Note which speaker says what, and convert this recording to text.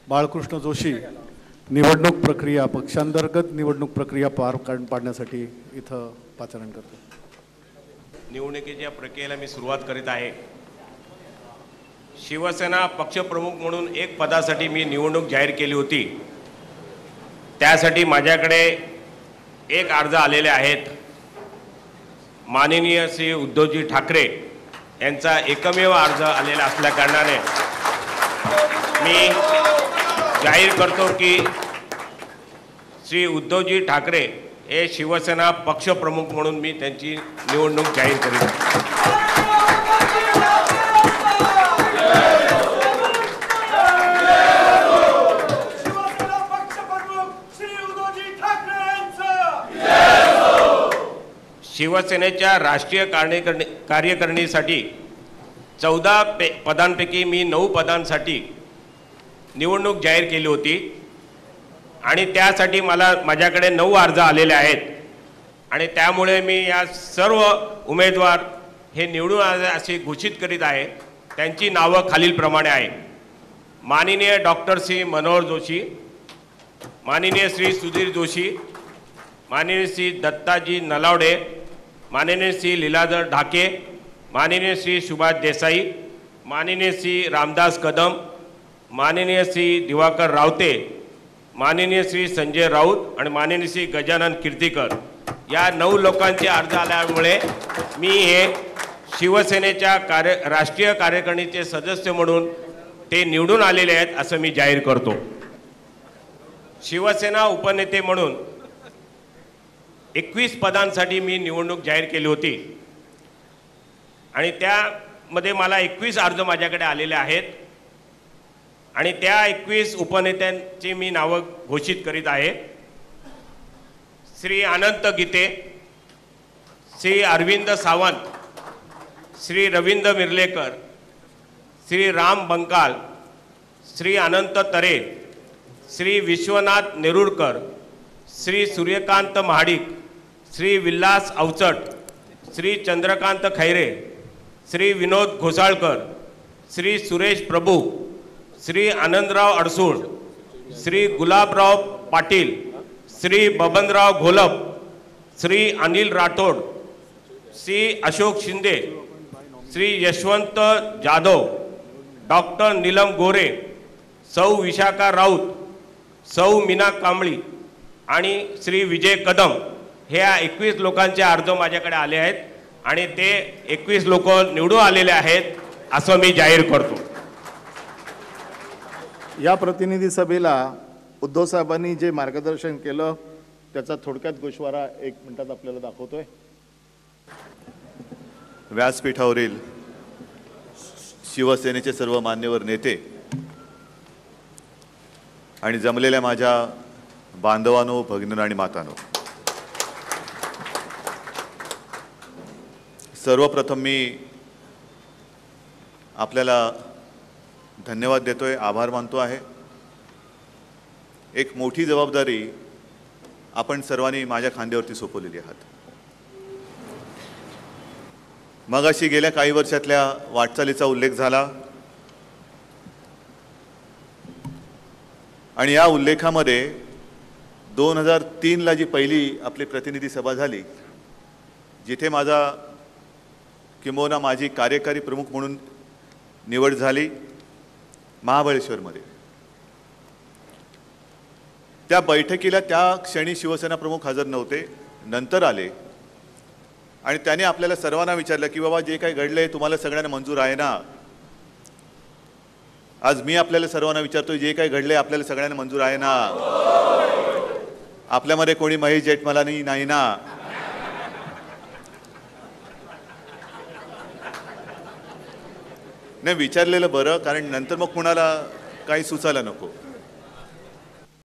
Speaker 1: बाळकृष्ण जोशी निवडणूक प्रक्रिया पक्षांतर्गत निवडणूक प्रक्रिया पार पाडण्यासाठी इथं पाचारण करतो।
Speaker 2: निवडणुकीच्या प्रक्रियेला मी सुरुवात करीत आहे। शिवसेना पक्षप्रमुख म्हणून एक पदासाठी मी निवडणूक जाहीर केली होती। त्यासाठी माझ्याकडे एक अर्ज आलेले आहेत। माननीय श्री उद्धवजी ठाकरे यांचा एकमेव अर्ज आलेला असल्या कारणाने मी जाहीर करतो की श्री उद्धवजी ठाकरे हे शिवसेना पक्षप्रमुख म्हणून मी त्यांची निवडणूक जाहीर करीत आहे। शिवसेनेच्या राष्ट्रीय कार्यकारिणीसाठी 14 पदांपैकी मी 9 पदांसाठी निवडणूक जाहीर केली होती आणि त्यासाठी माझ्याकडे 9 अर्ज आलेले आहेत आणि त्यामुळे मी या सर्व उमेदवार हे निवडून आले असे घोषित करीत आहे। त्यांची नावं खालीलप्रमाणे आहे। माननीय डॉक्टर श्री मनोहर जोशी, माननीय श्री सुधीर जोशी, माननीय श्री दत्ताजी नलावडे, माननीय श्री लीलाधर ढाके, माननीय श्री सुभाष देसाई, माननीय श्री रामदास कदम, माननीय श्री दिवाकर रावते, माननीय श्री संजय राऊत आणि माननीय श्री गजानन कीर्तिकर या 9 लोकांचे अर्ज आल्यामुळे मी हे शिवसेनेच्या राष्ट्रीय कार्यकारिणीचे सदस्य म्हणून ते निवडून आलेले आहेत असं मी जाहीर करतो। शिवसेना उपनेते म्हणून 21 पदांसाठी मी निवडणूक जाहीर केली होती आणि त्यामध्ये मला 21 अर्ज माझ्याकडे आलेले आहेत आणि त्या 21 उपनेत्यांची मी नावं घोषित करीत आहे। श्री अनंत गीते, श्री अरविंद सावंत, श्री रवींद्र मिर्लेकर, श्री राम बंकाल, श्री अनंत तरे, श्री विश्वनाथ नेरुरकर, श्री सूर्यकांत महाडिक, श्री विलास अवचट, श्री चंद्रकांत खैरे, श्री विनोद घोसाळकर, श्री सुरेश प्रभू, श्री आनंदराव अडसूळ, श्री गुलाबराव पाटील, श्री बबनराव घोलप, श्री अनिल राठोड, श्री अशोक शिंदे, श्री यशवंत जाधव, डॉक्टर नीलम गोरे, सौ विशाखा राऊत, सौ मीना कांबळी आणि श्री विजय कदम हे 21 लोकांचे अर्ज माझ्याकडे आले आहेत आणि ते 21 लोक निवडून आलेले आहेत असं मी जाहीर करतो।
Speaker 3: या प्रतिनिधी सभेला उद्धव साहेबांनी जे मार्गदर्शन केलं त्याचा थोडक्यात गोषवारा 1 मिनिटात आपल्याला दाखवतोय।
Speaker 4: व्यासपीठावरील शिवसेनेचे सर्व मान्यवर नेते आणि जमलेल्या माझ्या बांधवांनो, भगिनींनो आणि मातांनो, सर्वप्रथम मी आपल्याला धन्यवाद देतोय, आभार मानतो आहे। एक मोठी जबाबदारी आपण सर्वांनी माझ्या खांद्यावरती सोपवलेली आहात। मगाशी गेल्या काही वर्षातल्या वाटचालीचा उल्लेख झाला आणि या उल्लेखामध्ये 2003ला जी पहिली आपली प्रतिनिधी सभा झाली, जिथे किंबहुना माझी कार्यकारी प्रमुख म्हणून निवड झाली महाबळेश्वरमध्ये, त्या बैठकीला त्या क्षणी शिवसेना प्रमुख हजर नव्हते, नंतर आले आणि त्याने आपल्याला सर्वांना विचारलं की बाबा जे काही घडले तुम्हाला सगळ्यांना मंजूर आहे ना। आज मी आपल्याला सर्वांना विचारतोय, जे काही घडले आपल्याला सगळ्यांना मंजूर आहे ना? आपल्यामध्ये कोणी महेश जेठमलानी नाही ना? नाही, विचारलेलं बरं, कारण नंतर मग कुणाला काही सुचायला नको।